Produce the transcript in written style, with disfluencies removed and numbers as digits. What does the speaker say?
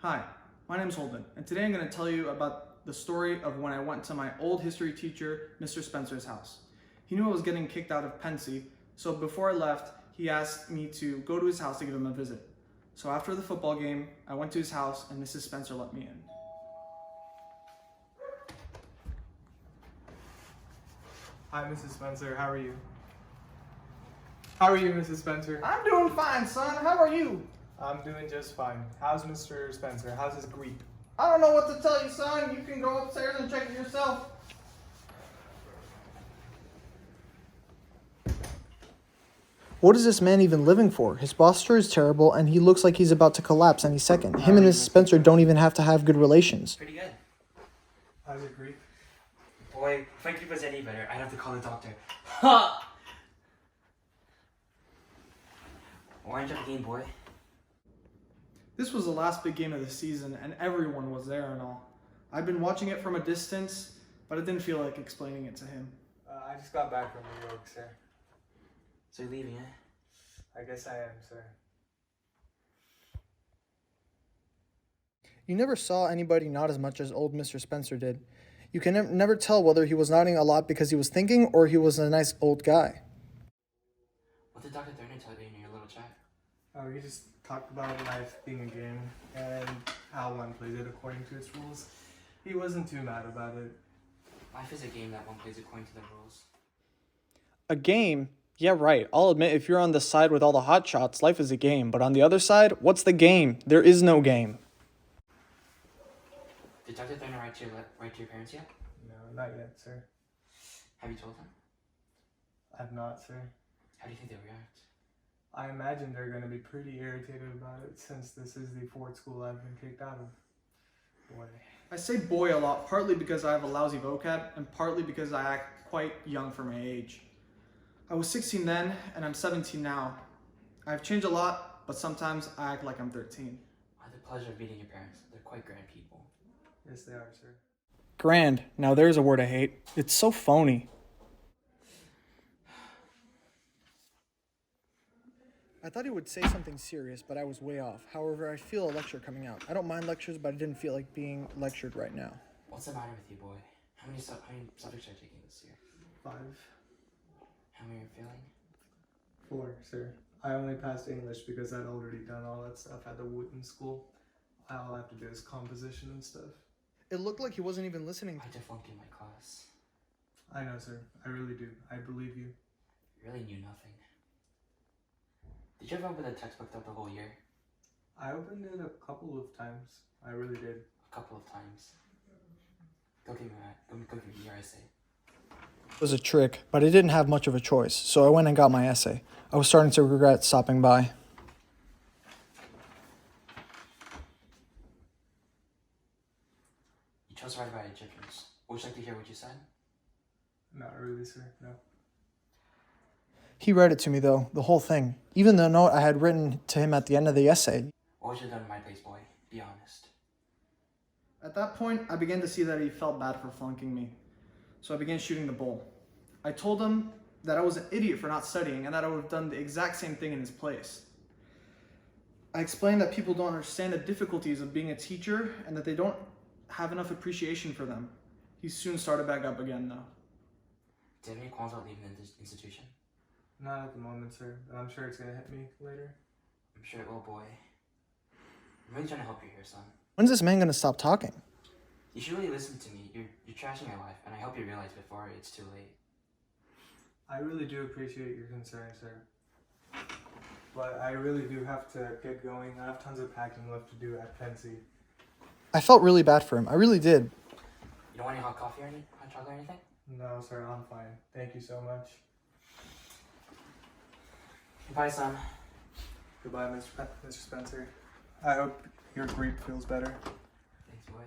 Hi, my name's Holden, and today I'm going to tell you about the story of when I went to my old history teacher, Mr. Spencer's house. He knew I was getting kicked out of Pensy, so before I left, he asked me to go to his house to give him a visit. So after the football game, I went to his house and Mrs. Spencer let me in. Hi, Mrs. Spencer. How are you? How are you, Mrs. Spencer? I'm doing fine, son. How are you? I'm doing just fine. How's Mr. Spencer? How's his greep? I don't know what to tell you, son. You can go upstairs and check it yourself. What is this man even living for? His posture is terrible, and he looks like he's about to collapse any second. Him and Mrs. Spencer don't even have to have good relations. Pretty good. How's your greep? Boy, if my group was any better, I'd have to call the doctor. Ha! Orange up the game, boy. This was the last big game of the season, and everyone was there and all. I'd been watching it from a distance, but I didn't feel like explaining it to him. I just got back from New York, sir. So you're leaving, eh? I guess I am, sir. You never saw anybody nod as much as old Mr. Spencer did. You can never tell whether he was nodding a lot because he was thinking or he was a nice old guy. What did Dr. Thurner tell you in your little chat? Oh, we just talked about life being a game and how one plays it according to its rules. He wasn't too mad about it. Life is a game that one plays according to the rules. A game? Yeah, right. I'll admit if you're on the side with all the hot shots, life is a game. But on the other side, what's the game? There is no game. Did Dr. Thurner write to your parents yet? No, not yet, sir. Have you told them? I've not, sir. How do you think they'll react? I imagine they're going to be pretty irritated about it since this is the fourth school I've been kicked out of. Boy. I say boy a lot, partly because I have a lousy vocab, and partly because I act quite young for my age. I was 16 then, and I'm 17 now. I've changed a lot, but sometimes I act like I'm 13. I had the pleasure of meeting your parents. They're quite grand people. Yes, they are, sir. Grand. Now there's a word I hate. It's so phony. I thought he would say something serious, but I was way off. However, I feel a lecture coming out. I don't mind lectures, but I didn't feel like being lectured right now. What's the matter with you, boy? How many subjects are you taking this year? 5. How many are you failing? 4, sir. I only passed English because I'd already done all that stuff at the Wooten School. All I have to do is composition and stuff. It looked like he wasn't even listening. I deflunked in my class. I know, sir. I really do. I believe you. You really knew nothing. Did you ever open the textbook throughout the whole year? I opened it a couple of times. I really did. A couple of times. Go give me your essay. It was a trick, but I didn't have much of a choice, so I went and got my essay. I was starting to regret stopping by. You chose to write about Egyptians. Would you like to hear what you said? Not really, sir. No. He read it to me, though, the whole thing, even the note I had written to him at the end of the essay. What would you have done in my place, boy? Be honest. At that point, I began to see that he felt bad for flunking me, so I began shooting the bull. I told him that I was an idiot for not studying and that I would have done the exact same thing in his place. I explained that people don't understand the difficulties of being a teacher and that they don't have enough appreciation for them. He soon started back up again, though. Do you have any qualms about leaving the institution? Not at the moment, sir. But I'm sure it's going to hit me later. I'm sure it will, boy. I'm really trying to help you here, son. When's this man gonna stop talking? You should really listen to me. You're trashing your life, and I hope you realize before it's too late. I really do appreciate your concern, sir. But I really do have to get going. I have tons of packing left to do at Pensy. I felt really bad for him. I really did. You don't want any hot coffee or any hot chocolate or anything? No, sir. I'm fine. Thank you so much. Goodbye, son. Goodbye, Mr. Spencer. I hope your greep feels better. Thanks, boy.